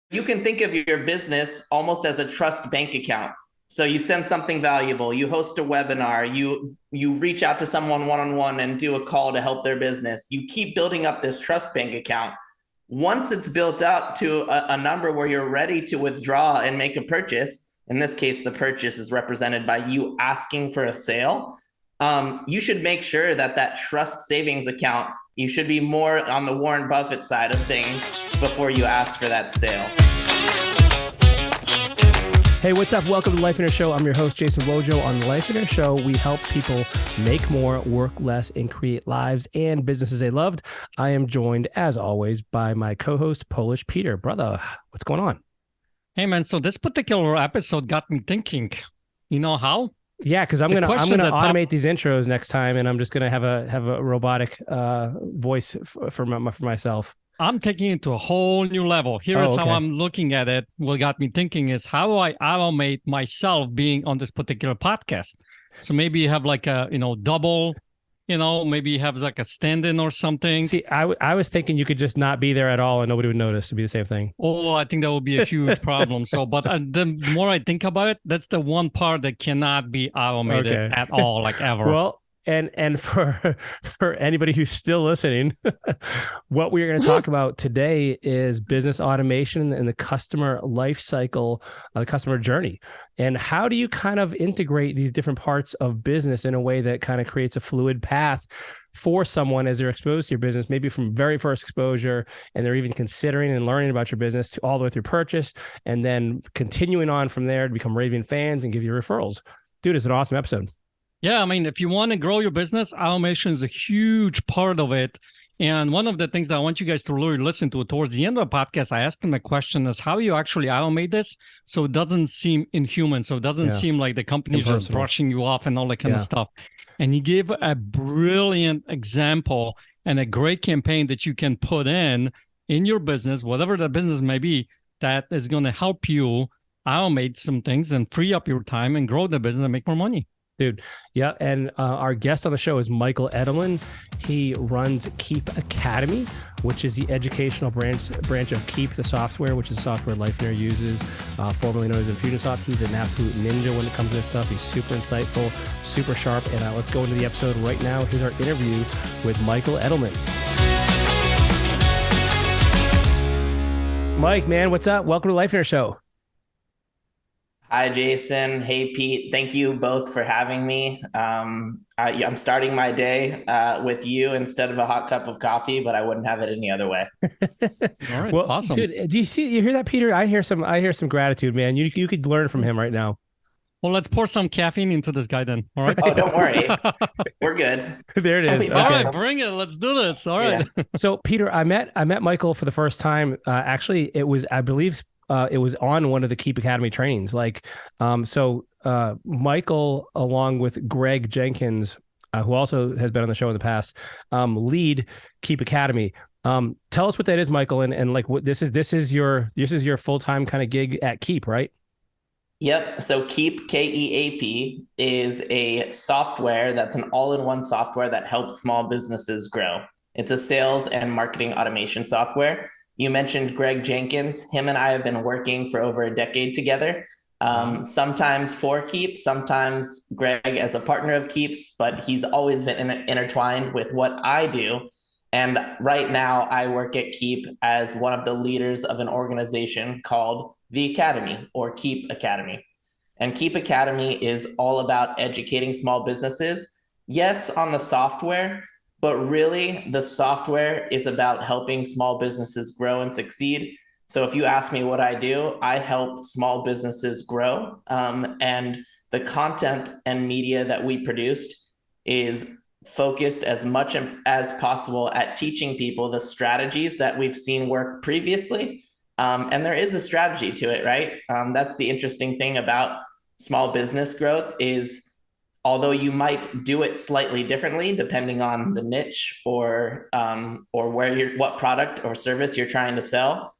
you can think of your business almost as a trust bank account. So you send something valuable, you host a webinar, you reach out to someone one-on-one and do a call to help their business. You keep building up this trust bank account. Once it's built up to a number where you're ready to withdraw and make a purchase, in this case, the purchase is represented by you asking for a sale. You should make sure that that trust savings account, you should be more on the Warren Buffett side of things before you ask for that sale. Hey, what's up? Welcome to the Life Inner Show. I'm your host, Jason Wojo. On the Life Inner Show, we help people make more, work less, and create lives and businesses they loved. I am joined, as always, by my co-host, Polish Peter. Brother, what's going on? Hey, man. So this particular episode got me thinking. You know how? Yeah, because I'm gonna automate these intros next time, and I'm just gonna have a robotic voice for myself. I'm taking it to a whole new level. Here's how I'm looking at it. What got me thinking is how do I automate myself being on this particular podcast? So maybe you have like a, double, maybe you have like a stand-in or something. See, I was thinking you could just not be there at all and nobody would notice. It'd be the same thing. Oh, I think that would be a huge problem. So, but the more I think about it, that's the one part that cannot be automated at all, like ever. Well, and for anybody who's still listening, what we're going to talk about today is business automation and the customer life cycle, the customer journey. And how do you kind of integrate these different parts of business in a way that kind of creates a fluid path for someone as they're exposed to your business, maybe from very first exposure, and they're even considering and learning about your business to all the way through purchase, and then continuing on from there to become raving fans and give you referrals. Dude, it's an awesome episode. Yeah, I mean, if you want to grow your business, automation is a huge part of it. And one of the things that I want you guys to really listen to towards the end of the podcast, I asked him a question is how you actually automate this so it doesn't seem inhuman. So it doesn't seem like the company's just brushing you off and all that kind of stuff. And he gave a brilliant example and a great campaign that you can put in your business, whatever the business may be, that is going to help you automate some things and free up your time and grow the business and make more money. Dude, yeah, and our guest on the show is Mychal Edelman. He runs Keap Academy, which is the educational branch of Keap, the software, which is the software LifeNair uses, formerly known as Infusionsoft. He's an absolute ninja when it comes to this stuff. He's super insightful, super sharp, and let's go into the episode right now. Here's our interview with Mychal Edelman. Mike, man, what's up? Welcome to the LifeNair Show. Hi, Jason. Hey, Pete. Thank you both for having me. I'm starting my day with you instead of a hot cup of coffee, but I wouldn't have it any other way. All right, well, awesome, dude. You hear that, Peter? I hear some gratitude, man. You could learn from him right now. Well, let's pour some caffeine into this guy then. All right. Oh, don't worry. We're good. There it is. Okay. All right, bring it. Let's do this. All right. Yeah. So, Peter, I met Mychal for the first time. Actually, it was, I believe, it was on one of the Keap Academy trainings. Mychal, along with Greg Jenkins, who also has been on the show in the past, lead Keap Academy. Tell us what that is, Mychal, and like what this is your full-time kind of gig at Keap, right? Yep. So Keap, Keap, is a software that's an all-in-one software that helps small businesses grow. It's a sales and marketing automation software. You mentioned Greg Jenkins. Him and I have been working for over a decade together, sometimes for Keap, sometimes Greg as a partner of Keap's, but he's always been intertwined with what I do. And right now I work at Keap as one of the leaders of an organization called the Academy, or Keap Academy. And Keap Academy is all about educating small businesses, yes, on the software, but really the software is about helping small businesses grow and succeed. So if you ask me what I do, I help small businesses grow. And the content and media that we produced is focused as much as possible at teaching people the strategies that we've seen work previously. And there is a strategy to it, right? That's the interesting thing about small business growth is, although you might do it slightly differently depending on the niche or what product or service you're trying to sell,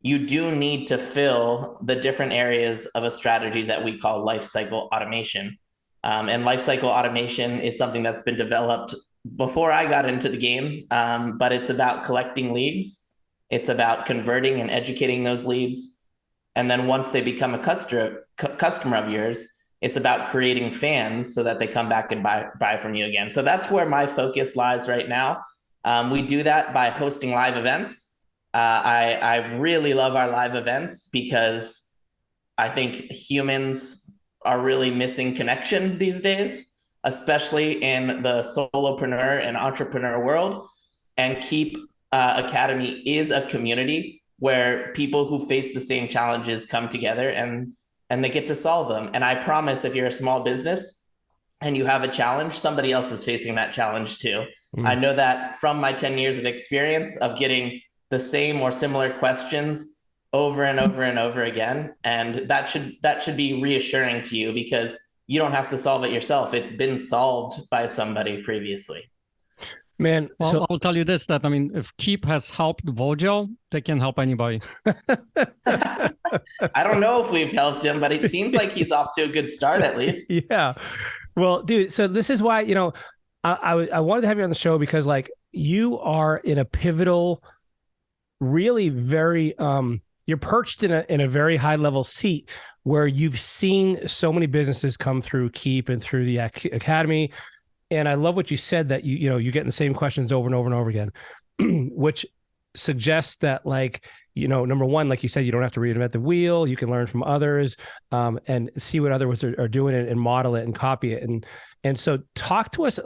you do need to fill the different areas of a strategy that we call lifecycle automation. And lifecycle automation is something that's been developed before I got into the game, but it's about collecting leads It's about converting and educating those leads. And then once they become a customer of yours, it's about creating fans so that they come back and buy from you again. So that's where my focus lies right now. We do that by hosting live events. I really love our live events because I think humans are really missing connection these days, especially in the solopreneur and entrepreneur world. And Keap Academy is a community where people who face the same challenges come together and they get to solve them. And I promise, if you're a small business and you have a challenge, somebody else is facing that challenge too. I know that from my 10 years of experience of getting the same or similar questions over and over and over again. And that should be reassuring to you because you don't have to solve it yourself. It's been solved by somebody previously. Man, well, so I'll tell you this, that, I mean, if Keap has helped Vogel, they can help anybody. I don't know if we've helped him, but it seems like he's off to a good start at least. Yeah. Well, dude, so this is why, I wanted to have you on the show because like you are in a pivotal, really very, you're perched in a very high level seat where you've seen so many businesses come through Keap and through the Academy. And I love what you said that you're getting the same questions over and over and over again, which suggests that like, number one, like you said, you don't have to reinvent the wheel. You can learn from others and see what others are doing and model it and copy it. And so talk to us,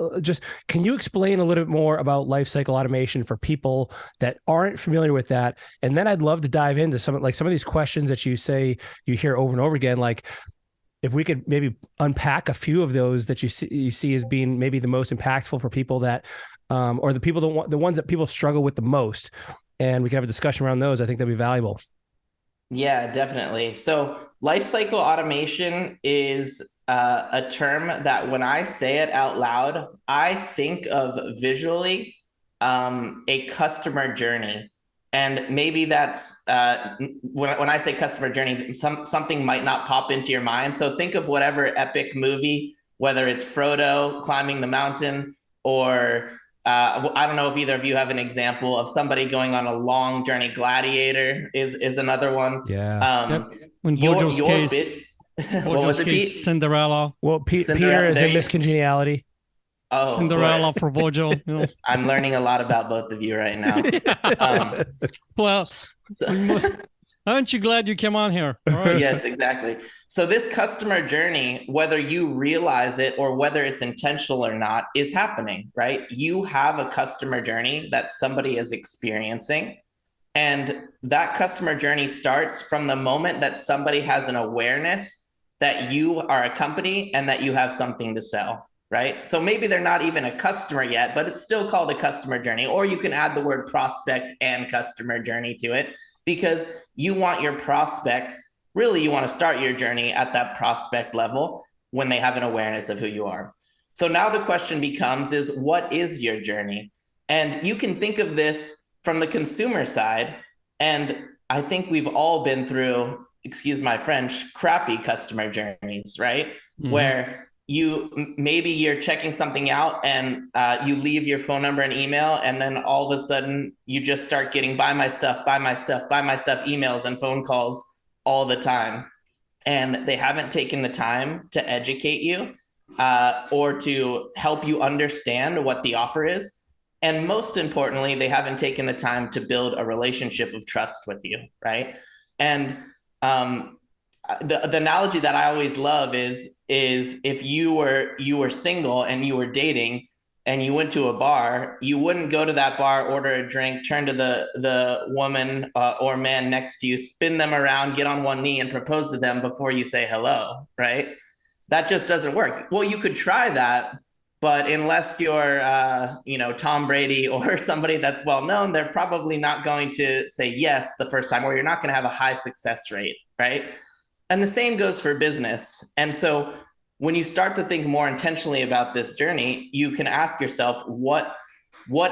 can you explain a little bit more about lifecycle automation for people that aren't familiar with that? And then I'd love to dive into some of these questions that you say you hear over and over again, like, if we could maybe unpack a few of those that you see as being maybe the most impactful for people that, or the ones that people struggle with the most, and we can have a discussion around those. I think that'd be valuable. Yeah, definitely. So lifecycle automation is a term that when I say it out loud, I think of visually a customer journey. And maybe that's when I say customer journey, something might not pop into your mind. So think of whatever epic movie, whether it's Frodo climbing the mountain, or I don't know if either of you have an example of somebody going on a long journey. Gladiator is another one. Yep. When Vogel's case, what was it, Pete? Cinderella. Well, Peter is in Miss Congeniality. Oh, Cinderella for Vogel. I'm learning a lot about both of you right now. Well, aren't you glad you came on here? All right. Yes, exactly. So this customer journey, whether you realize it or whether it's intentional or not, is happening, right? You have a customer journey that somebody is experiencing. And that customer journey starts from the moment that somebody has an awareness that you are a company and that you have something to sell. Right? So maybe they're not even a customer yet, but it's still called a customer journey. Or you can add the word prospect and customer journey to it because you want your prospects, really you want to start your journey at that prospect level when they have an awareness of who you are. So now the question becomes is what is your journey? And you can think of this from the consumer side. And I think we've all been through, excuse my French, crappy customer journeys, right? Mm-hmm. Where you're checking something out and you leave your phone number and email, and then all of a sudden you just start getting buy my stuff emails and phone calls all the time. And they haven't taken the time to educate you or to help you understand what the offer is. And most importantly, they haven't taken the time to build a relationship of trust with you, right? And the analogy that I always love is if you were single and you were dating and you went to a bar, you wouldn't go to that bar, order a drink, turn to the woman or man next to you, spin them around, get on one knee and propose to them before you say hello, right? That just doesn't work. Well, you could try that, but unless you're Tom Brady or somebody that's well known, they're probably not going to say yes the first time, or you're not going to have a high success rate, right? And the same goes for business. And so when you start to think more intentionally about this journey, you can ask yourself, what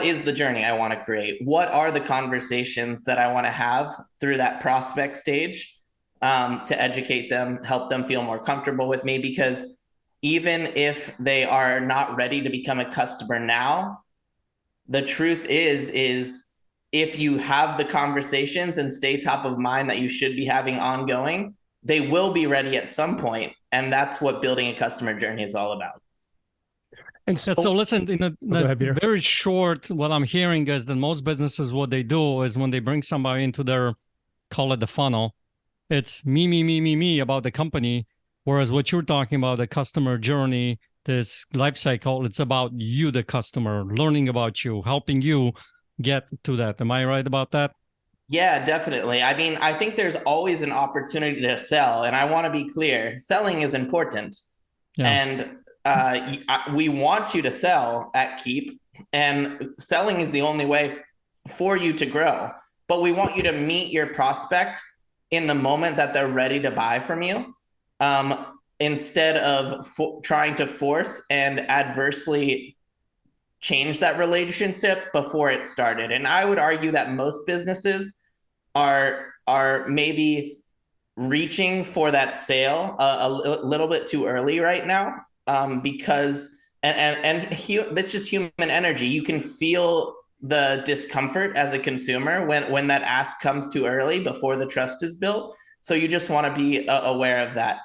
is the journey I want to create? What are the conversations that I want to have through that prospect stage to educate them, help them feel more comfortable with me? Because even if they are not ready to become a customer now, the truth is if you have the conversations and stay top of mind that you should be having ongoing, they will be ready at some point. And that's what building a customer journey is all about. And so listen, in a very short, what I'm hearing is that most businesses, what they do is when they bring somebody into their, call it the funnel, it's me about the company. Whereas what you're talking about, the customer journey, this life cycle, it's about you, the customer, learning about you, helping you get to that. Am I right about that? Yeah, definitely. I mean, I think there's always an opportunity to sell. And I want to be clear, selling is important. Yeah. And we want you to sell at Keap, and selling is the only way for you to grow. But we want you to meet your prospect in the moment that they're ready to buy from you, instead of trying to force and adversely change that relationship before it started. And I would argue that most businesses are maybe reaching for that sale a little bit too early right now, because that's just human energy. You can feel the discomfort as a consumer when that ask comes too early before the trust is built. So you just want to be aware of that.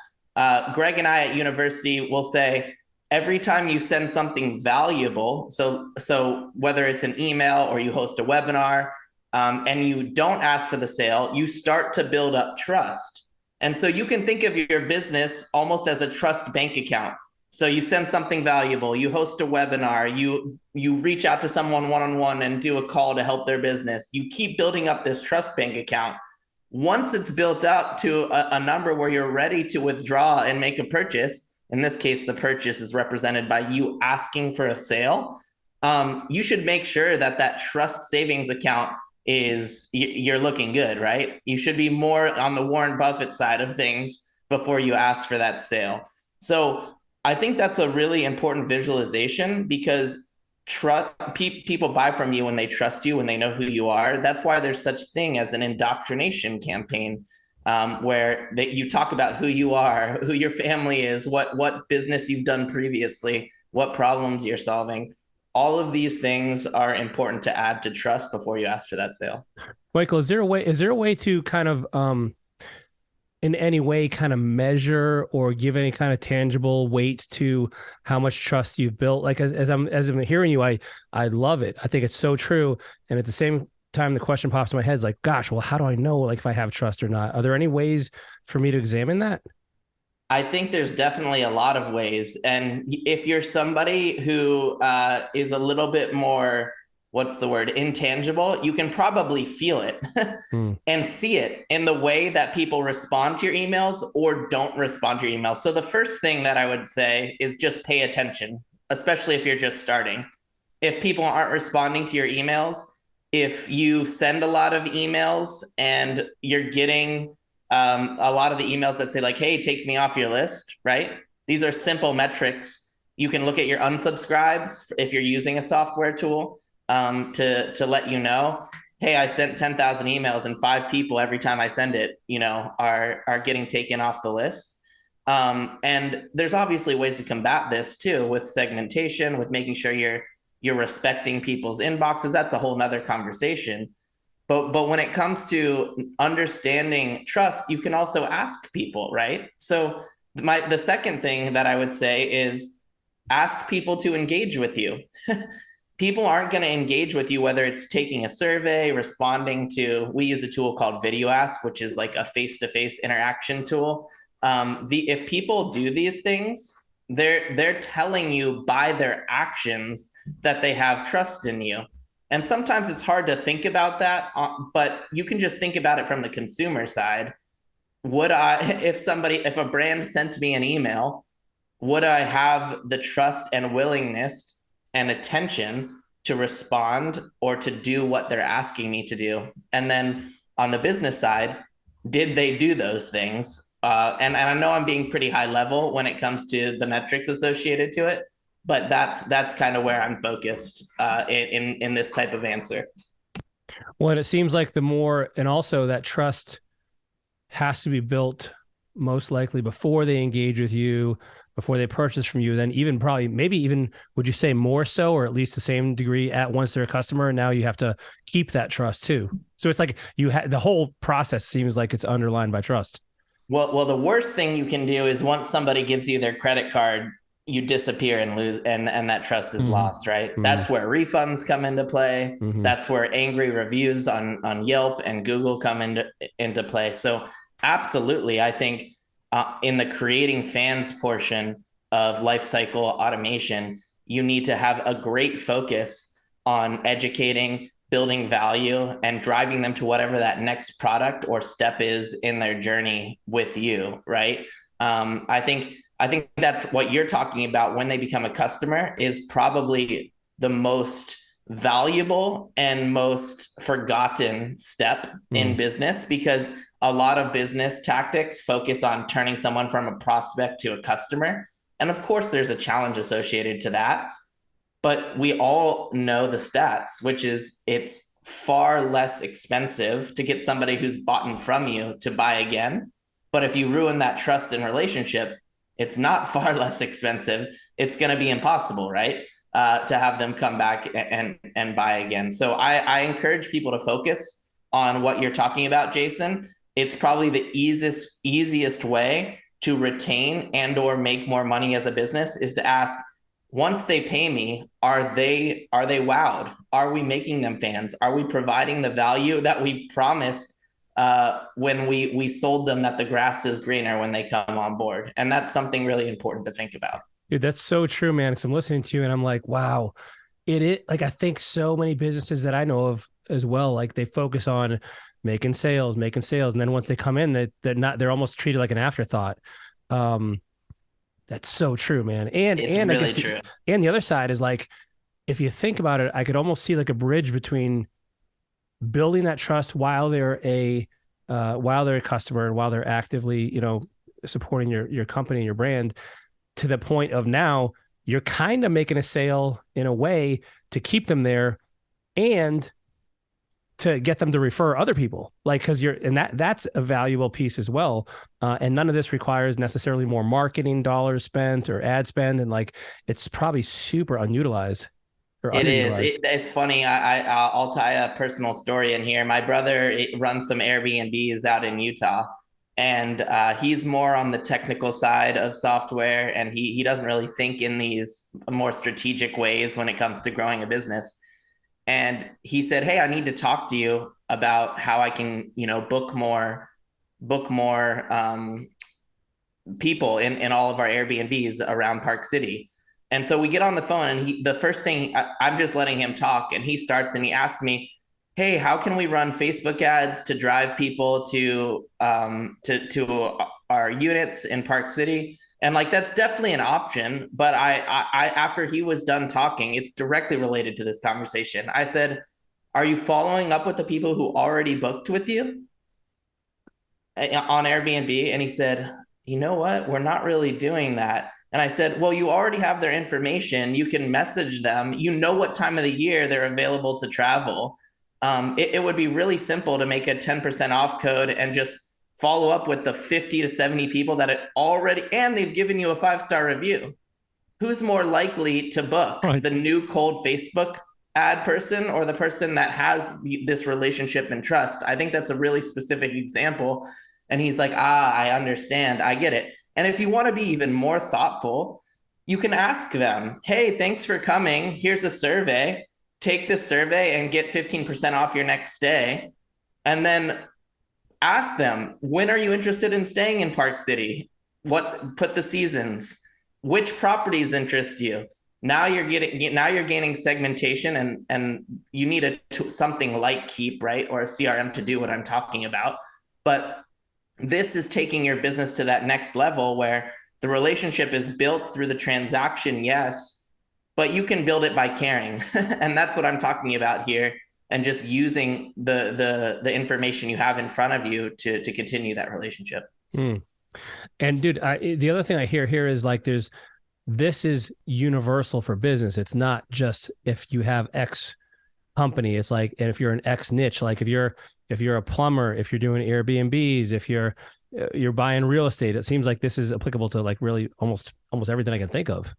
Greg and I at university will say, every time you send something valuable, so whether it's an email or you host a webinar, and you don't ask for the sale, you start to build up trust. And so you can think of your business almost as a trust bank account. So you send something valuable, you host a webinar, you reach out to someone one-on-one and do a call to help their business. You keep building up this trust bank account. Once it's built up to a number where you're ready to withdraw and make a purchase, in this case, the purchase is represented by you asking for a sale, you should make sure that trust savings account you're looking good, right? You should be more on the Warren Buffett side of things before you ask for that sale. So I think that's a really important visualization, because people buy from you when they trust you, when they know who you are. That's why there's such thing as an indoctrination campaign, where you talk about who you are, who your family is, what business you've done previously, what problems you're solving. All of these things are important to add to trust before you ask for that sale. Mychal, is there a way to kind of, in any way, kind of measure or give any kind of tangible weight to how much trust you've built? Like as I'm hearing you, I love it. I think it's so true. And at the same time, the question pops in my head, is like, gosh, well, how do I know like if I have trust or not? Are there any ways for me to examine that? I think there's definitely a lot of ways. And if you're somebody who is a little bit more, intangible, you can probably feel it and see it in the way that people respond to your emails or don't respond to your emails. So the first thing that I would say is just pay attention, especially if you're just starting. If people aren't responding to your emails, if you send a lot of emails and you're getting a lot of the emails that say like, hey, take me off your list, right? These are simple metrics. You can look at your unsubscribes if you're using a software tool, to let you know, hey, I sent 10,000 emails and 5 people every time I send it, are getting taken off the list. And there's obviously ways to combat this too, with segmentation, with making sure you're respecting people's inboxes. That's a whole nother conversation. But when it comes to understanding trust, you can also ask people, right? So the second thing that I would say is ask people to engage with you. People aren't going to engage with you, whether it's taking a survey, responding to, we use a tool called Video Ask, which is like a face-to-face interaction tool. If people do these things, they're telling you by their actions that they have trust in you. And sometimes it's hard to think about that, but you can just think about it from the consumer side. If a brand sent me an email, would I have the trust and willingness and attention to respond or to do what they're asking me to do? And then on the business side, did they do those things? And I know I'm being pretty high level when it comes to the metrics associated to it, but that's kind of where I'm focused in this type of answer. Well, and it seems like and also that trust has to be built most likely before they engage with you, before they purchase from you, then even probably, maybe even, would you say more so, or at least the same degree at once they're a customer, and now you have to keep that trust too. So it's like the whole process seems like it's underlined by trust. Well, the worst thing you can do is once somebody gives you their credit card, you disappear and lose, and that trust is lost, right? That's where refunds come into play. That's where angry reviews on Yelp and Google come into play. So absolutely, I think in the creating fans portion of lifecycle automation, you need to have a great focus on educating, building value, and driving them to whatever that next product or step is in their journey with you, right? I think that's what you're talking about when they become a customer is probably the most valuable and most forgotten step in business, because a lot of business tactics focus on turning someone from a prospect to a customer. And of course, there's a challenge associated to that. But we all know the stats, which is it's far less expensive to get somebody who's bought from you to buy again. But if you ruin that trust and relationship, it's not far less expensive. It's going to be impossible, right? To have them come back and buy again. So I encourage people to focus on what you're talking about, Jason. It's probably the easiest way to retain and or make more money as a business is to ask, once they pay me, are they wowed? Are we making them fans? Are we providing the value that we promised when we sold them that the grass is greener when they come on board? And that's something really important to think about. Dude, that's so true, man. Because I'm listening to you and I'm like, wow, like I think so many businesses that I know of as well, like they focus on making sales. And then once they come in, they're almost treated like an afterthought. That's so true, man. And it's and really I guess true. And the other side is like, if you think about it, I could almost see like a bridge between building that trust while they're a customer and while they're actively, supporting your company and your brand, to the point of now you're kind of making a sale in a way to keep them there and to get them to refer other people, like, because that's a valuable piece as well. And none of this requires necessarily more marketing dollars spent or ad spend. And like, it's probably super unutilized. It is. It's funny. I'll tie a personal story in here. My brother runs some Airbnbs out in Utah, and he's more on the technical side of software, and he doesn't really think in these more strategic ways when it comes to growing a business. And he said, "Hey, I need to talk to you about how I can, book more people in all of our Airbnbs around Park City." And so we get on the phone, and the first thing, I'm just letting him talk, and he starts and he asks me, "Hey, how can we run Facebook ads to drive people to our units in Park City?" And like, that's definitely an option. But I after he was done talking, it's directly related to this conversation. I said, "Are you following up with the people who already booked with you on Airbnb?" And he said, "You know what? We're not really doing that." And I said, "Well, you already have their information. You can message them. You know what time of the year they're available to travel. It would be really simple to make a 10% off code and just follow up with the 50 to 70 people that it already, and they've given you a 5-star review. Who's more likely to book, right? The new cold Facebook ad person or the person that has this relationship and trust?" I think that's a really specific example. And he's like, "I understand. I get it." And if you want to be even more thoughtful, you can ask them, "Hey, thanks for coming. Here's a survey. Take this survey and get 15% off your next stay." And then ask them, "When are you interested in staying in Park City? Put the seasons. Which properties interest you?" Now you're gaining segmentation, and you need something like Keap, right? Or a CRM to do what I'm talking about. But this is taking your business to that next level where the relationship is built through the transaction, yes, but you can build it by caring. And that's what I'm talking about here. And just using the information you have in front of you to continue that relationship. And dude, the other thing I hear here is like, this is universal for business. It's not just if you have X company, it's like, and if you're an X niche, like if you're a plumber, if you're doing Airbnbs, if you're buying real estate, it seems like this is applicable to like really almost everything I can think of.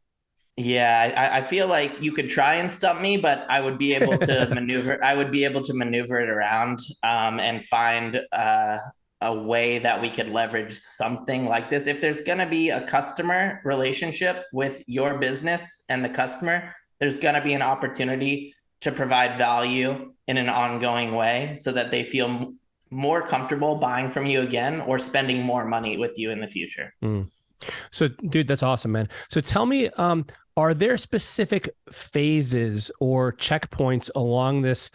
Yeah, I feel like you could try and stump me, but I would be able to maneuver. I would be able to maneuver it around, and find a way that we could leverage something like this. If there's going to be a customer relationship with your business and the customer, there's going to be an opportunity to provide value in an ongoing way so that they feel more comfortable buying from you again or spending more money with you in the future. Mm. So, dude, that's awesome, man. So tell me, are there specific phases or checkpoints along this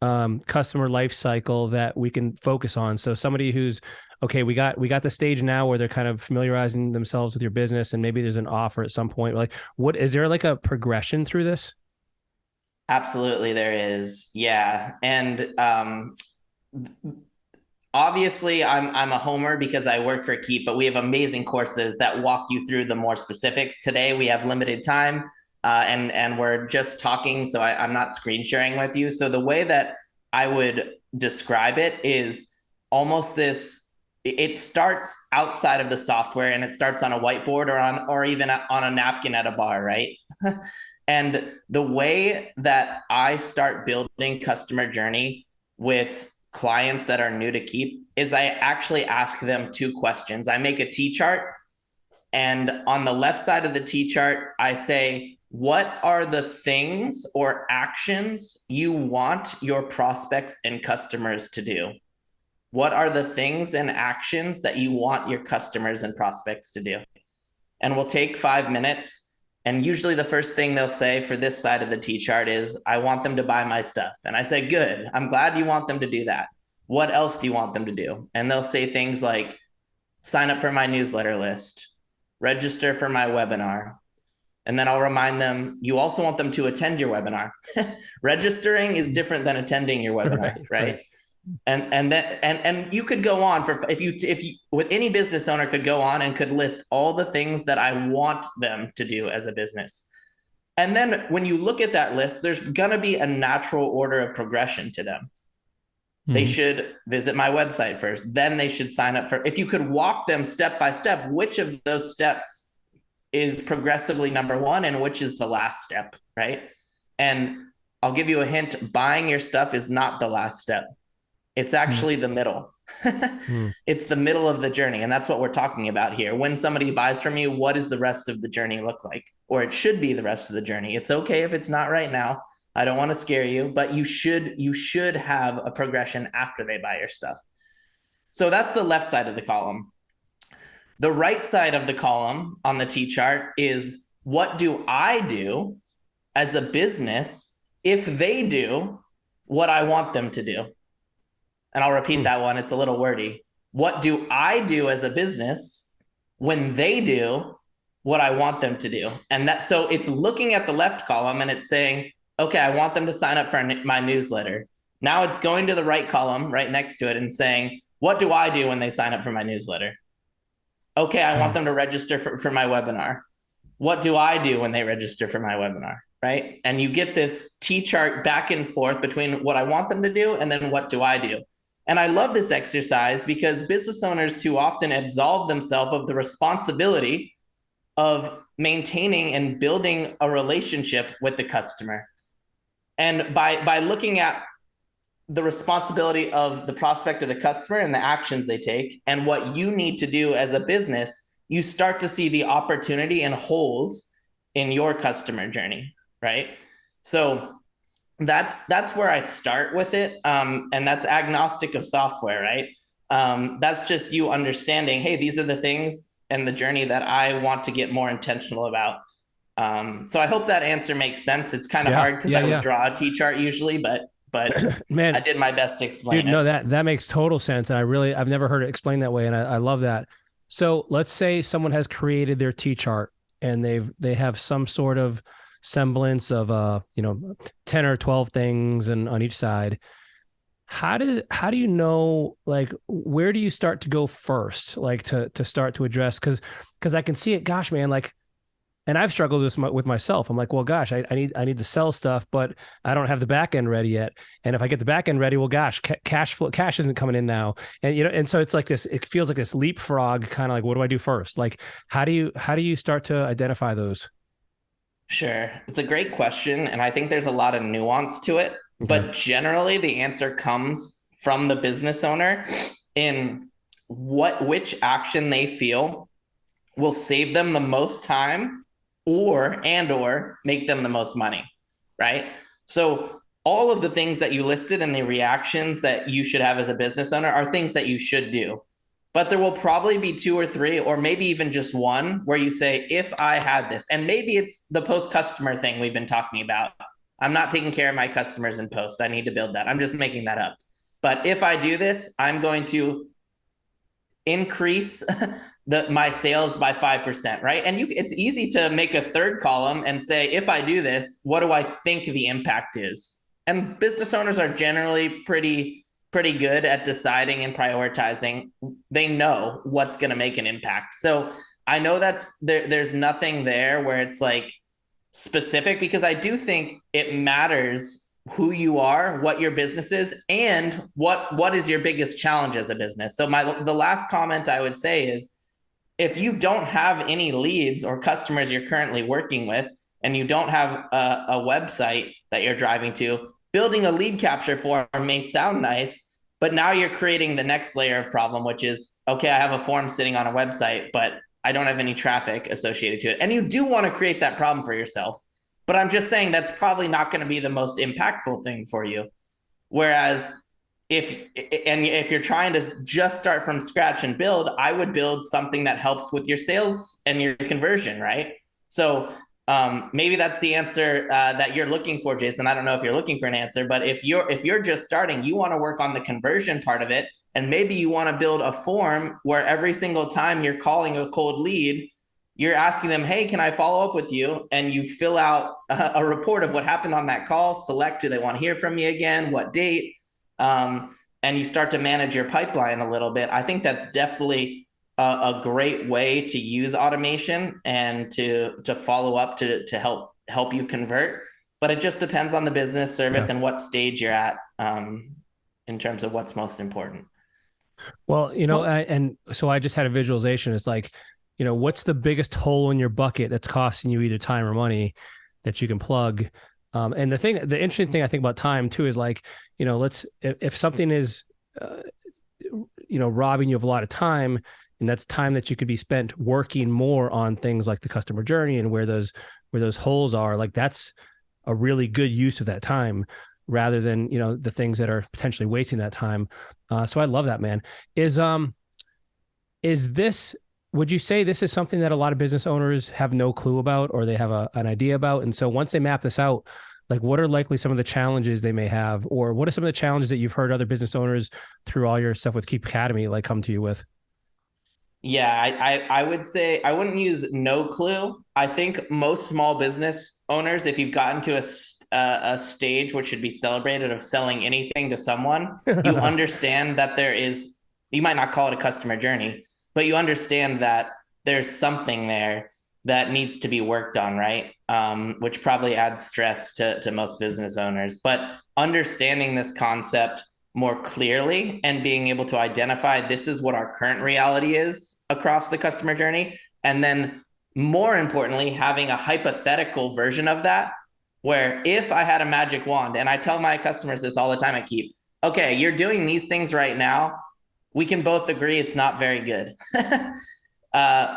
customer life cycle that we can focus on? So somebody who's, okay, we got the stage now where they're kind of familiarizing themselves with your business, and maybe there's an offer at some point. Like, what is there like a progression through this? Absolutely, there is. Yeah. And obviously I'm a homer because I work for Keap, but we have amazing courses that walk you through the more specifics. Today we have limited time, and we're just talking, so I'm not screen sharing with you. So the way that I would describe it is almost this: it starts outside of the software, and it starts on a whiteboard or even on a napkin at a bar, right? And the way that I start building customer journey with clients that are new to Keap is I actually ask them two questions. I make a T-chart, and on the left side of the T-chart, I say, what are the things or actions you want your prospects and customers to do? What are the things and actions that you want your customers and prospects to do? And we'll take 5 minutes. And usually the first thing they'll say for this side of the T-chart is, I want them to buy my stuff. And I say, good, I'm glad you want them to do that. What else do you want them to do? And they'll say things like, sign up for my newsletter list, register for my webinar. And then I'll remind them, you also want them to attend your webinar. Registering is different than attending your webinar, right? And you could go on for, if you with any business owner could go on and could list all the things that I want them to do as a business. And then when you look at that list, there's going to be a natural order of progression to them. Mm-hmm. They should visit my website first. Then they should sign up for, if you could walk them step by step, which of those steps is progressively number one and which is the last step, right? And I'll give you a hint, buying your stuff is not the last step. It's actually the middle. It's the middle of the journey. And that's what we're talking about here. When somebody buys from you, what does the rest of the journey look like? Or it should be the rest of the journey. It's okay if it's not right now. I don't want to scare you, but you should have a progression after they buy your stuff. So that's the left side of the column. The right side of the column on the T-chart is, what do I do as a business if they do what I want them to do? And I'll repeat that one. It's a little wordy. What do I do as a business when they do what I want them to do? And that, so it's looking at the left column and it's saying, okay, I want them to sign up for my newsletter. Now it's going to the right column right next to it and saying, what do I do when they sign up for my newsletter? Okay, I want them to register for my webinar. What do I do when they register for my webinar? Right? And you get this T-chart back and forth between what I want them to do and then what do I do? And I love this exercise because business owners too often absolve themselves of the responsibility of maintaining and building a relationship with the customer. And by looking at the responsibility of the prospect or the customer and the actions they take and what you need to do as a business, you start to see the opportunity and holes in your customer journey, right? So that's where I start with it. And that's agnostic of software, right? That's just you understanding, hey, these are the things and the journey that I want to get more intentional about. So I hope that answer makes sense. It's kind of hard because I would draw a T-chart usually, but man, I did my best to explain it. No, that makes total sense. And I've never heard it explained that way. And I love that. So let's say someone has created their T-chart and they have some sort of semblance of 10 or 12 things and on each side. How do you know, like, where do you start to go first, like to start to address? Because I can see it, gosh, man, like And I've struggled with myself. I'm like, well, gosh, I need to sell stuff, but I don't have the back end ready yet. And if I get the back end ready, well, gosh, cash isn't coming in now. And and so it's like this. It feels like this leapfrog, kind of like, what do I do first? Like, how do you start to identify those? Sure. It's a great question. And I think there's a lot of nuance to it. Okay. But generally, the answer comes from the business owner in which action they feel will save them the most time or make them the most money, right? So all of the things that you listed and the reactions that you should have as a business owner are things that you should do. But there will probably be two or three, or maybe even just one, where you say, if I had this, and maybe it's the post customer thing we've been talking about. I'm not taking care of my customers in post. I need to build that. I'm just making that up. But if I do this, I'm going to increase my sales by 5%, right? And it's easy to make a third column and say, if I do this, what do I think the impact is? And business owners are generally pretty good at deciding and prioritizing. They know what's going to make an impact. So I know there's nothing there where it's like specific, because I do think it matters who you are, what your business is, and what is your biggest challenge as a business. So the last comment I would say is, if you don't have any leads or customers you're currently working with, and you don't have a website that you're driving to, building a lead capture form may sound nice, but now you're creating the next layer of problem, which is, okay, I have a form sitting on a website, but I don't have any traffic associated to it. And you do want to create that problem for yourself. But I'm just saying that's probably not going to be the most impactful thing for you. Whereas if you're trying to just start from scratch and build, I would build something that helps with your sales and your conversion, right? So maybe that's the answer that you're looking for, Jason. I don't know if you're looking for an answer, but if you're just starting, you want to work on the conversion part of it. And maybe you want to build a form where every single time you're calling a cold lead, you're asking them, hey, can I follow up with you? And you fill out a report of what happened on that call, select, do they want to hear from me again? What date? And you start to manage your pipeline a little bit. I think that's definitely a great way to use automation and to follow up to help you convert. But it just depends on the business service and what stage you're at in terms of what's most important. Well, and so I just had a visualization. It's like, what's the biggest hole in your bucket that's costing you either time or money that you can plug? And the interesting thing I think about time too is like, if something is, robbing you of a lot of time, and that's time that you could be spent working more on things like the customer journey and where those holes are, like that's a really good use of that time rather than, the things that are potentially wasting that time. So I love that, man. Would you say this is something that a lot of business owners have no clue about, or they have an idea about? And so once they map this out, like what are likely some of the challenges they may have, or what are some of the challenges that you've heard other business owners through all your stuff with Keap Academy, like come to you with? Yeah, I would say I wouldn't use no clue. I think most small business owners, if you've gotten to a stage which should be celebrated of selling anything to someone, you understand that you might not call it a customer journey, but you understand that there's something there that needs to be worked on, right? Which probably adds stress to most business owners. But understanding this concept more clearly and being able to identify this is what our current reality is across the customer journey. And then more importantly, having a hypothetical version of that, where if I had a magic wand, and I tell my customers this all the time at Keap, okay, you're doing these things right now. We can both agree it's not very good.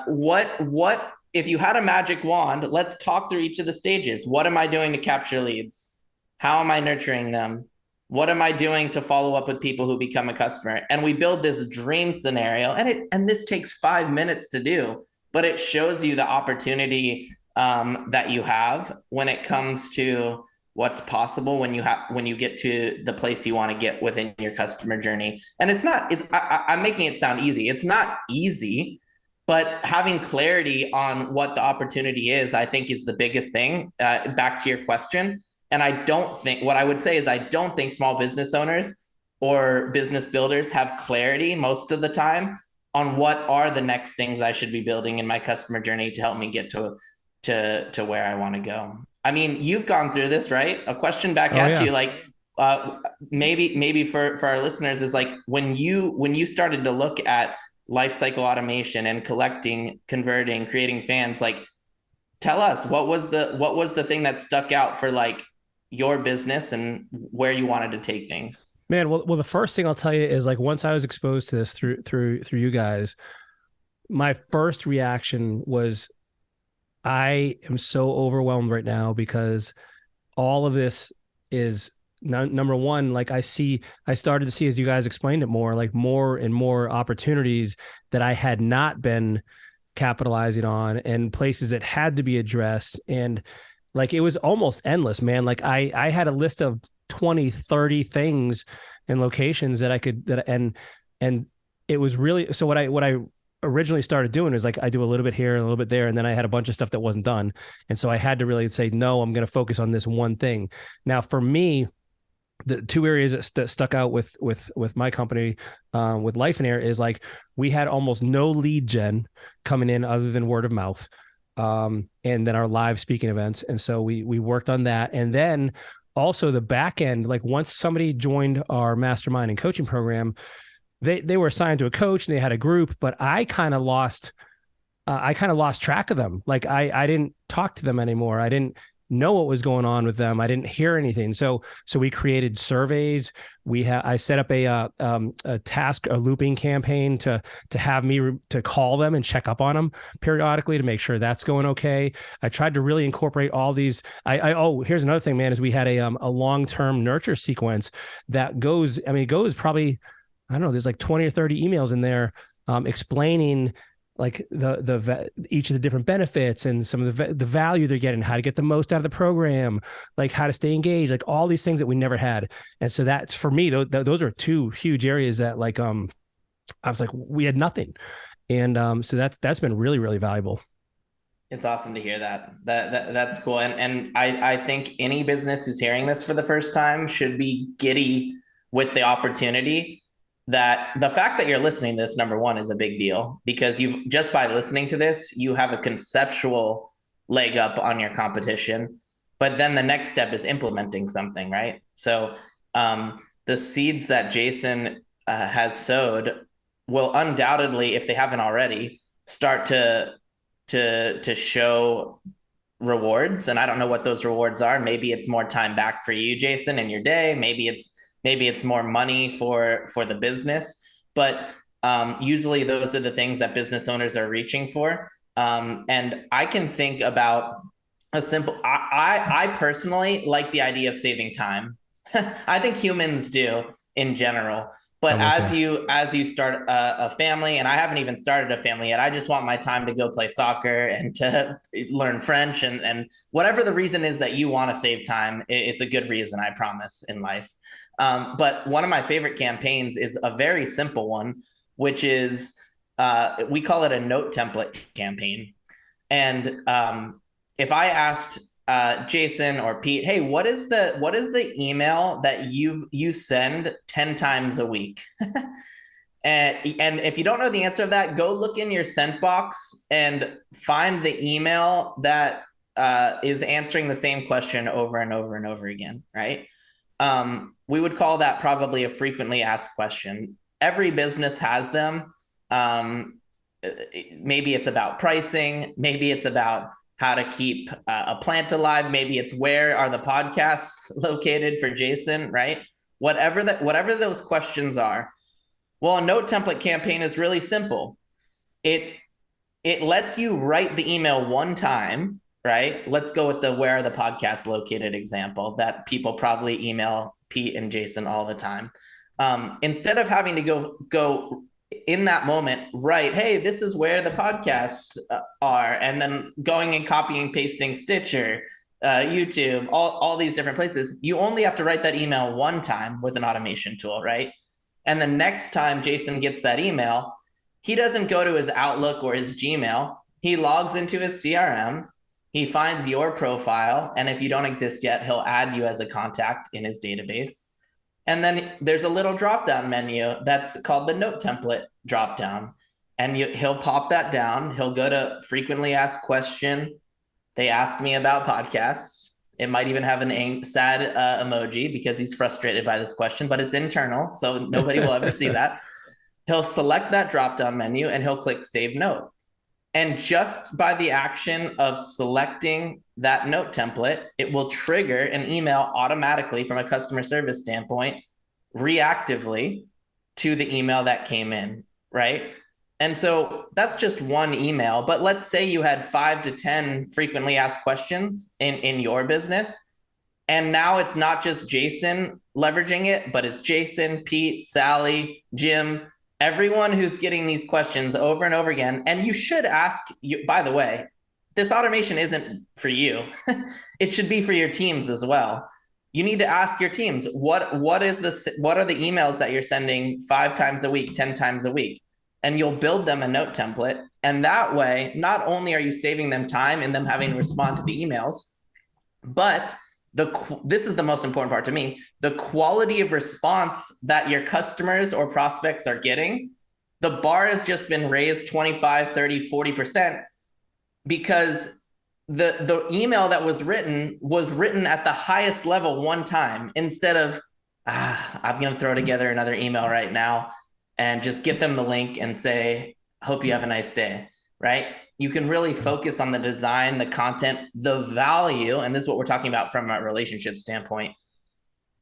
What if you had a magic wand? Let's talk through each of the stages. What am I doing to capture leads? How am I nurturing them? What am I doing to follow up with people who become a customer? And we build this dream scenario, and this takes 5 minutes to do, but it shows you the opportunity that you have when it comes to what's possible when you get to the place you want to get within your customer journey. And I'm making it sound easy. It's not easy, but having clarity on what the opportunity is, I think, is the biggest thing. Back to your question. And what I would say is I don't think small business owners or business builders have clarity most of the time on what are the next things I should be building in my customer journey to help me get to to where I want to go. I mean, you've gone through this, right? A question back Oh at yeah. you, like maybe for our listeners is like when you started to look at life cycle automation and collecting, converting, creating fans, like tell us what was the thing that stuck out for like your business and where you wanted to take things. Man, well, the first thing I'll tell you is like once I was exposed to this through you guys, my first reaction was I am so overwhelmed right now because all of this is number one, like I started to see, as you guys explained it more, like more and more opportunities that I had not been capitalizing on and places that had to be addressed. And like, it was almost endless, man. Like I had a list of 20, 30 things and locations that I could, and it was really, so what I originally started doing is like, I do a little bit here and a little bit there. And then I had a bunch of stuff that wasn't done. And so I had to really say, no, I'm going to focus on this one thing. Now for me, the two areas that stuck out with my company, with Life and Air, is like we had almost no lead gen coming in other than word of mouth, and then our live speaking events. And so we worked on that, and then also the back end. Like once somebody joined our mastermind and coaching program, they were assigned to a coach and they had a group, but I kind of lost track of them. Like I didn't talk to them anymore. I didn't know what was going on with them. I didn't hear anything. So we created surveys. I set up a looping campaign to have me to call them and check up on them periodically to make sure that's going okay. I tried to really incorporate all these. Here's another thing, man, is we had a long-term nurture sequence that goes, it goes probably, I don't know, there's like 20 or 30 emails in there, explaining like each of the different benefits and some of the value they're getting, how to get the most out of the program, like how to stay engaged, like all these things that we never had. And so that's, for me, those are two huge areas that like, I was like, we had nothing. And so that's been really, really valuable. It's awesome to hear that. That's cool. And I think any business who's hearing this for the first time should be giddy with the opportunity. That the fact that you're listening to this, number one, is a big deal, because you've just by listening to this, you have a conceptual leg up on your competition. But then the next step is implementing something, right? So the seeds that Jason has sowed will undoubtedly, if they haven't already, start to show rewards. And I don't know what those rewards are. Maybe it's more time back for you, Jason, in your day. Maybe it's more money for the business, but usually those are the things that business owners are reaching for. And I can think about a simple, I personally like the idea of saving time. I think humans do in general, but as you start a family, and I haven't even started a family yet, I just want my time to go play soccer and to learn French, and whatever the reason is that you want to save time, it's a good reason, I promise, in life. But one of my favorite campaigns is a very simple one, which is we call it a note template campaign. And if I asked Jason or Pete, hey, what is the email that you send 10 times a week? And if you don't know the answer to that, go look in your sent box and find the email that is answering the same question over and over and over again, right? We would call that probably a frequently asked question. Every business has them. Maybe it's about pricing. Maybe it's about how to keep a plant alive. Maybe it's where are the podcasts located for Jason, right? Whatever those questions are. Well, a note template campaign is really simple. It lets you write the email one time, right? Let's go with the where are the podcasts located example that people probably email Pete and Jason all the time. Instead of having to go in that moment, right, hey, this is where the podcasts are, and then going and copying and pasting Stitcher, YouTube, all these different places, you only have to write that email one time with an automation tool, right? And the next time Jason gets that email, he doesn't go to his Outlook or his Gmail. He logs into his CRM. He finds your profile. And if you don't exist yet, he'll add you as a contact in his database. And then there's a little drop-down menu that's called the note template drop-down. And he'll pop that down. He'll go to frequently asked question, They asked me about podcasts. It might even have an sad emoji because he's frustrated by this question, but it's internal, so nobody will ever see that. He'll select that drop-down menu and he'll click Save Note. And just by the action of selecting that note template, it will trigger an email automatically from a customer service standpoint, reactively to the email that came in, right? And so that's just one email. But let's say you had 5 to 10 frequently asked questions in your business. And now it's not just Jason leveraging it, but it's Jason, Pete, Sally, Jim, everyone who's getting these questions over and over again. And you should ask, by the way, this automation isn't for you. It should be for your teams as well. You need to ask your teams, what are the emails that you're sending 5 times a week, 10 times a week? And you'll build them a note template. And that way, not only are you saving them time and them having to respond to the emails, but this is the most important part to me, the quality of response that your customers or prospects are getting, the bar has just been raised 25, 30, 40% because the email that was written at the highest level one time instead of, I'm going to throw together another email right now and just get them the link and say, hope you have a nice day, right? You can really focus on the design, the content, the value, and this is what we're talking about from a relationship standpoint.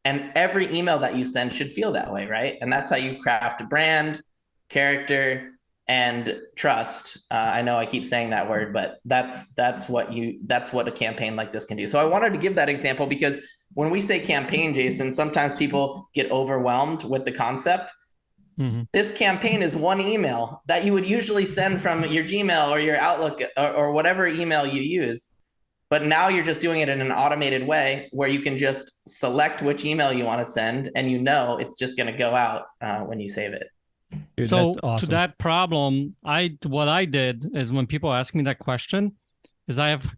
And every email that you send should feel that way, right? And that's how you craft brand, character, and trust. I know I keep saying that word, but that's what a campaign like this can do. So I wanted to give that example because when we say campaign, Jason, sometimes people get overwhelmed with the concept. Mm-hmm. This campaign is one email that you would usually send from your Gmail or your Outlook or whatever email you use. But now you're just doing it in an automated way where you can just select which email you want to send and it's just going to go out when you save it. Dude, so awesome. To that problem, what I did is when people ask me that question is I have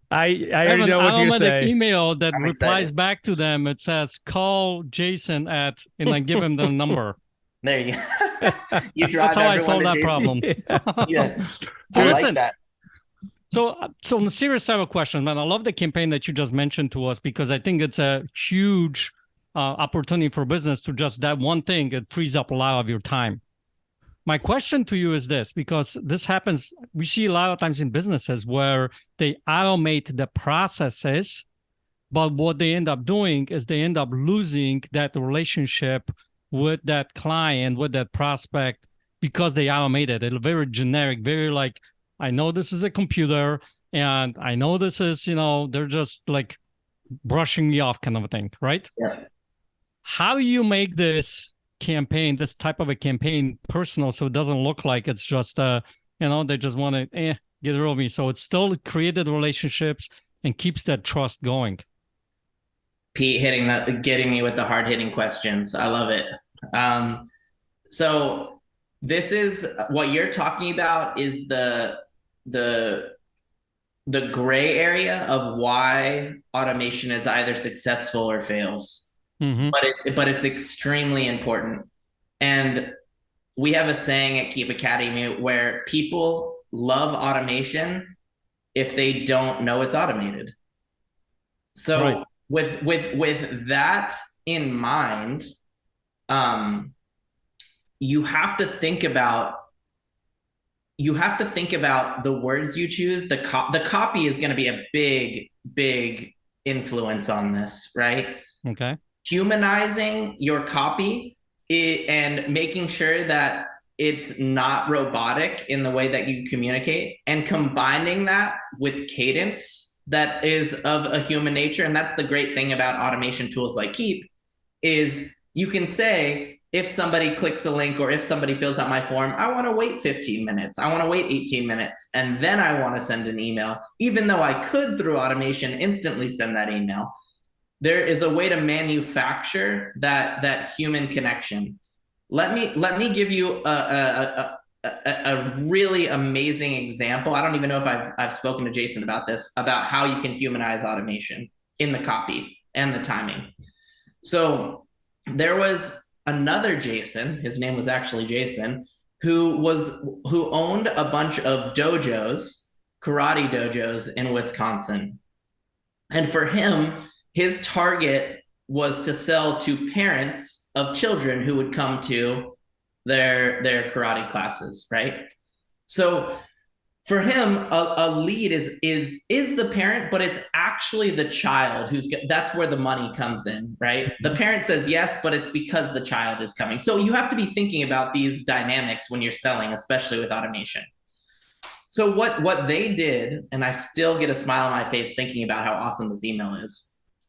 already know what you're going to say. Email that replies back to them. It says, call Jason and I give him the number. There you go. You drive That's how I solved that problem. Yeah. So listen. Like that. So on the serious side of a question, man, I love the campaign that you just mentioned to us because I think it's a huge opportunity for business to just that one thing. It frees up a lot of your time. My question to you is this, because this happens, we see a lot of times in businesses where they automate the processes, but what they end up doing is they end up losing that relationship with that client, with that prospect, because they automated it. It's very generic, very like, I know this is a computer and I know this is, they're just like brushing me off kind of a thing, right? Yeah. How do you make this campaign, this type of a campaign personal so it doesn't look like it's just, they just want to get rid of me. So it's still created relationships and keeps that trust going. Pete getting me with the hard-hitting questions. I love it. So this is what you're talking about is the gray area of why automation is either successful or fails. Mm-hmm. But it's extremely important. And we have a saying at Keap Academy where people love automation if they don't know it's automated. So right. With that in mind, you have to think about the words you choose. The copy is going to be a big influence on this, right? Okay. Humanizing your copy and making sure that it's not robotic in the way that you communicate, and combining that with cadence that is of a human nature. And that's the great thing about automation tools like Keap is you can say, if somebody clicks a link or if somebody fills out my form, I want to wait 15 minutes. I want to wait 18 minutes. And then I want to send an email, even though I could through automation instantly send that email. There is a way to manufacture that human connection. Let me give you a really amazing example. I don't even know if I've spoken to Jason about this, about how you can humanize automation in the copy and the timing. So there was another Jason, his name was actually Jason, who owned a bunch of dojos karate dojos in Wisconsin. And for him, his target was to sell to parents of children who would come to their karate classes, right? So for him, a lead is the parent, but it's actually the child that's where the money comes in, right? The parent says yes, but it's because the child is coming. So you have to be thinking about these dynamics when you're selling, especially with automation. So what they did, and I still get a smile on my face thinking about how awesome this email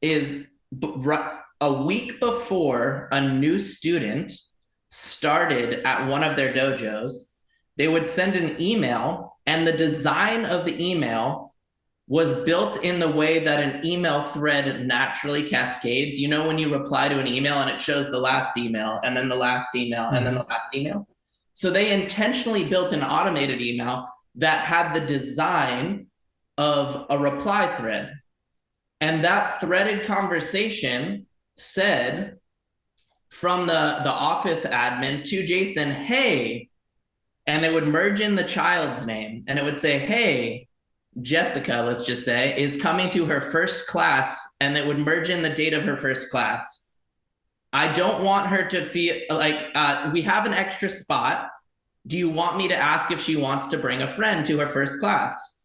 is a week before a new student started at one of their dojos, they would send an email, and the design of the email was built in the way that an email thread naturally cascades. You know, when you reply to an email and it shows the last email and then the last email and then the last email. So they intentionally built an automated email that had the design of a reply thread. And that threaded conversation said from the office admin to Jason, hey, and it would merge in the child's name, and it would say, hey, Jessica, let's just say, is coming to her first class, and it would merge in the date of her first class. I don't want her to feel like we have an extra spot. Do you want me to ask if she wants to bring a friend to her first class?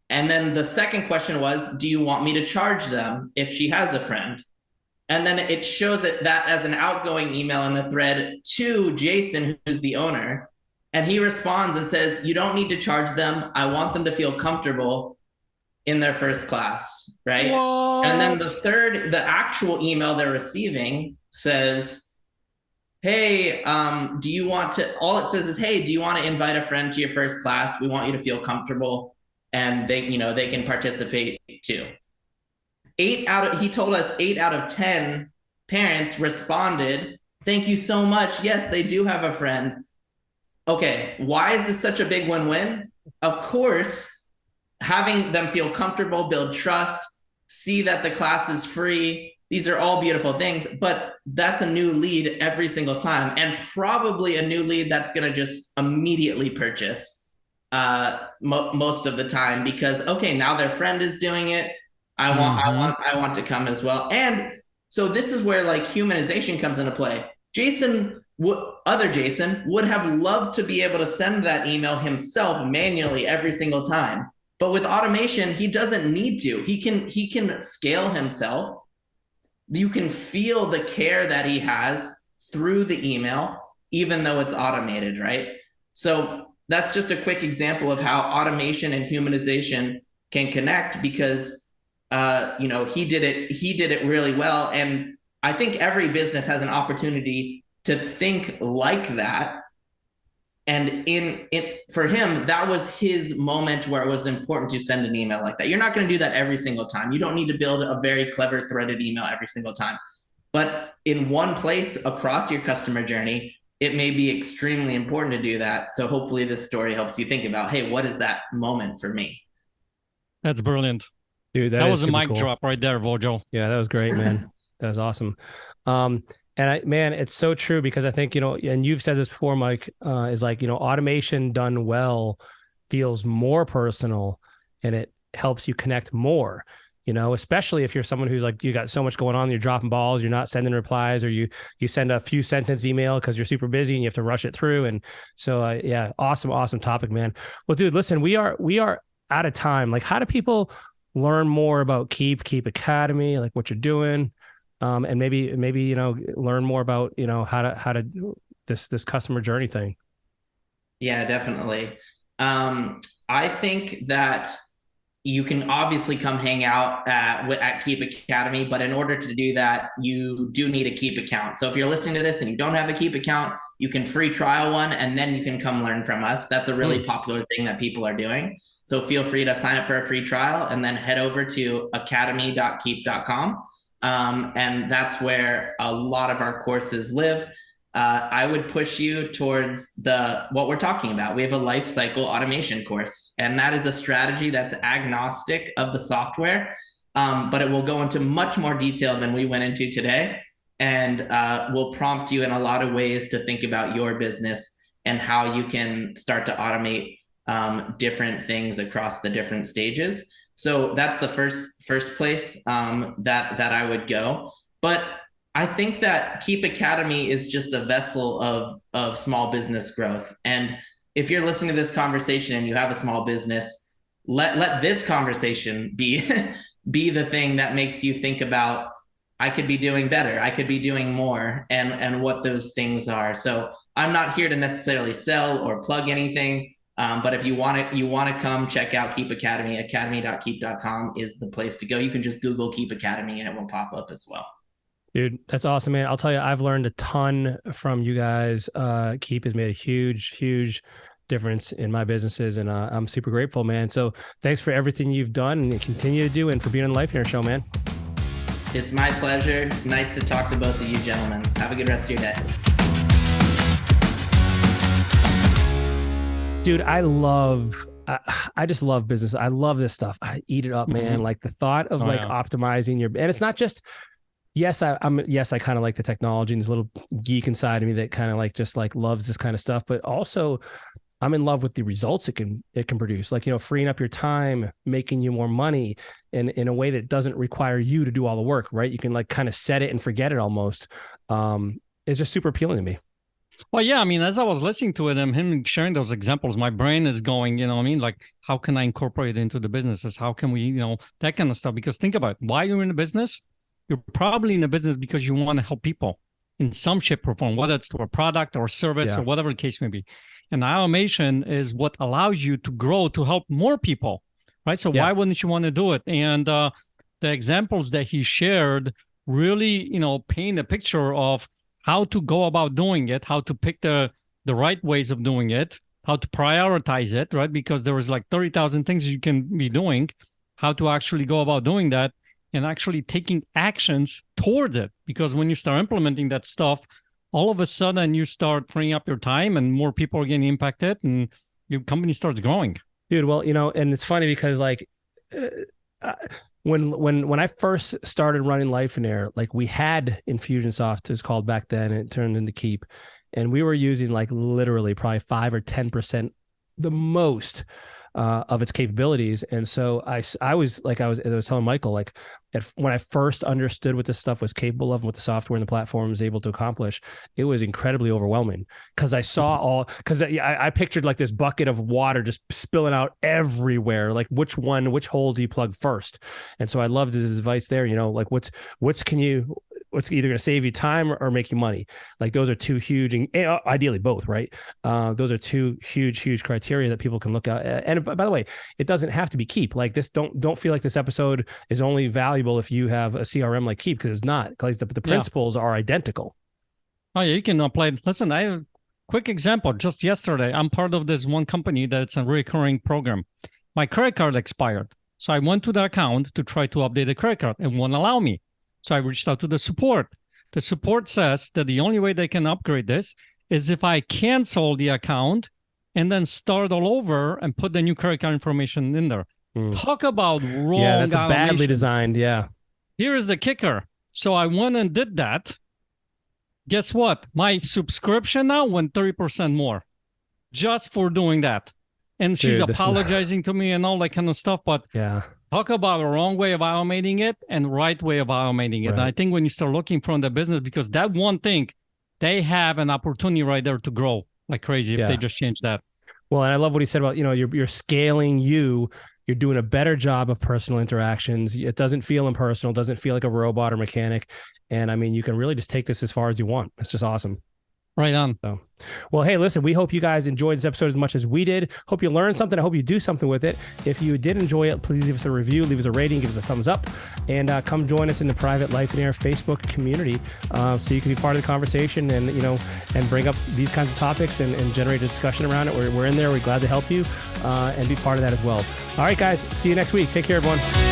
And then the second question was, do you want me to charge them if she has a friend? And then it shows it that as an outgoing email in the thread to Jason, who's the owner. And he responds and says, you don't need to charge them. I want them to feel comfortable in their first class, right? What? And then the actual email they're receiving says, hey, do you want to, all it says is, hey, do you want to invite a friend to your first class? We want you to feel comfortable, and they can participate too. He told us 8 out of 10 parents responded, thank you so much. Yes, they do have a friend. Okay, why is this such a big win-win? Of course, having them feel comfortable, build trust, see that the class is free. These are all beautiful things, but that's a new lead every single time, and probably a new lead that's going to just immediately purchase most of the time because, okay, now their friend is doing it. I want to come as well. And so this is where like humanization comes into play. Other Jason would have loved to be able to send that email himself manually every single time. But with automation, he doesn't need to. He can scale himself. You can feel the care that he has through the email, even though it's automated, right? So that's just a quick example of how automation and humanization can connect because he did it really well. And I think every business has an opportunity to think like that. And for him, that was his moment where it was important to send an email like that. You're not going to do that every single time. You don't need to build a very clever threaded email every single time. But in one place across your customer journey, it may be extremely important to do that. So hopefully this story helps you think about, hey, what is that moment for me? That's brilliant. Dude, that was a mic drop right there, Vojo. Yeah, that was great, man. That was awesome. And it's so true because I think, and you've said this before, Mike, is like, automation done well feels more personal and it helps you connect more, especially if you're someone who's like, you got so much going on, you're dropping balls, you're not sending replies, or you send a few sentence email because you're super busy and you have to rush it through. And so, yeah, awesome topic, man. Well, dude, listen, we are out of time. Like, how do people learn more about Keap Academy, like what you're doing? And maybe learn more about how to this customer journey thing. Yeah, definitely. I think that you can obviously come hang out at Keap Academy, but in order to do that, you do need a Keap account. So if you're listening to this and you don't have a Keap account, you can free trial one, and then you can come learn from us. That's a really popular thing that people are doing. So feel free to sign up for a free trial and then head over to academy.keap.com. And that's where a lot of our courses live. I would push you towards what we're talking about. We have a life cycle automation course, and that is a strategy that's agnostic of the software, but it will go into much more detail than we went into today, and will prompt you in a lot of ways to think about your business and how you can start to automate different things across the different stages. So that's the first place that I would go. But I think that Keap Academy is just a vessel of small business growth. And if you're listening to this conversation and you have a small business, let this conversation be be the thing that makes you think about, I could be doing better, I could be doing more, and what those things are. So I'm not here to necessarily sell or plug anything. But if you want to come check out Keap Academy, academy.keap.com is the place to go. You can just Google Keap Academy and it will pop up as well. Dude, that's awesome, man. I'll tell you, I've learned a ton from you guys. Keap has made a huge difference in my businesses, and I'm super grateful, man. So thanks for everything you've done and continue to do, and for being on the Life Hair Show, man. It's my pleasure. Nice to talk to both of you gentlemen. Have a good rest of your day. Dude, I just love business. I love this stuff. I eat it up, man. Like the thought of optimizing your, and it's not just, yes, I kind of like the technology, and this little geek inside of me that kind of just loves this kind of stuff, but also I'm in love with the results it can produce. Like, freeing up your time, making you more money in a way that doesn't require you to do all the work, right? You can kind of set it and forget it almost. It's just super appealing to me. Well, yeah, I mean, as I was listening to it and him sharing those examples, my brain is going, like, how can I incorporate it into the businesses? How can we, that kind of stuff? Because think about it. Why you're in the business? You're probably in the business because you want to help people in some shape or form, whether it's through a product or service or whatever the case may be. And automation is what allows you to grow, to help more people, right? So why wouldn't you want to do it? And the examples that he shared really, paint a picture of how to go about doing it, how to pick the right ways of doing it, how to prioritize it, right? Because there is 30,000 things you can be doing, how to actually go about doing that and actually taking actions towards it. Because when you start implementing that stuff, all of a sudden you start freeing up your time and more people are getting impacted and your company starts growing. Dude, well, and it's funny because when I first started running Life and Air, we had Infusionsoft, is called back then, and it turned into Keap, and we were using literally probably 5 or 10% the most of its capabilities. And so I was telling Mychal, when I first understood what this stuff was capable of and what the software and the platform was able to accomplish, it was incredibly overwhelming because I pictured this bucket of water just spilling out everywhere. Which hole do you plug first? And so I loved his advice there, what's either going to save you time or make you money. Those are two huge, and ideally both, right? Those are two huge criteria that people can look at. And by the way, it doesn't have to be Keap. This. Don't feel like this episode is only valuable if you have a CRM like Keap, because it's not. Because the principles are identical. Oh yeah, you can apply. Listen, I have a quick example. Just yesterday, I'm part of this one company that's a recurring program. My credit card expired, so I went to the account to try to update the credit card. It won't allow me. So I reached out to the support. The support says that the only way they can upgrade this is if I cancel the account and then start all over and put the new credit card information in there. Talk about wrong. Yeah, that's automation. Badly designed. Yeah. Here is the kicker. So I went and did that. Guess what? My subscription now went 30% more just for doing that. And she's apologizing to me and all that kind of stuff. But talk about a wrong way of automating it and right way of automating it. Right. And I think when you start looking from the business, because that one thing, they have an opportunity right there to grow like crazy if they just change that. Well, and I love what he said about, you're scaling you're doing a better job of personal interactions. It doesn't feel impersonal, doesn't feel like a robot or mechanic. And I mean, you can really just take this as far as you want. It's just awesome. Right on. So, well, hey, listen, we hope you guys enjoyed this episode as much as we did. Hope you learned something. I hope you do something with it. If you did enjoy it, please leave us a review, leave us a rating, give us a thumbs up, and come join us in the private Life and Air Facebook community so you can be part of the conversation and, and bring up these kinds of topics and generate a discussion around it. We're in there. We're glad to help you and be part of that as well. All right, guys, see you next week. Take care, everyone.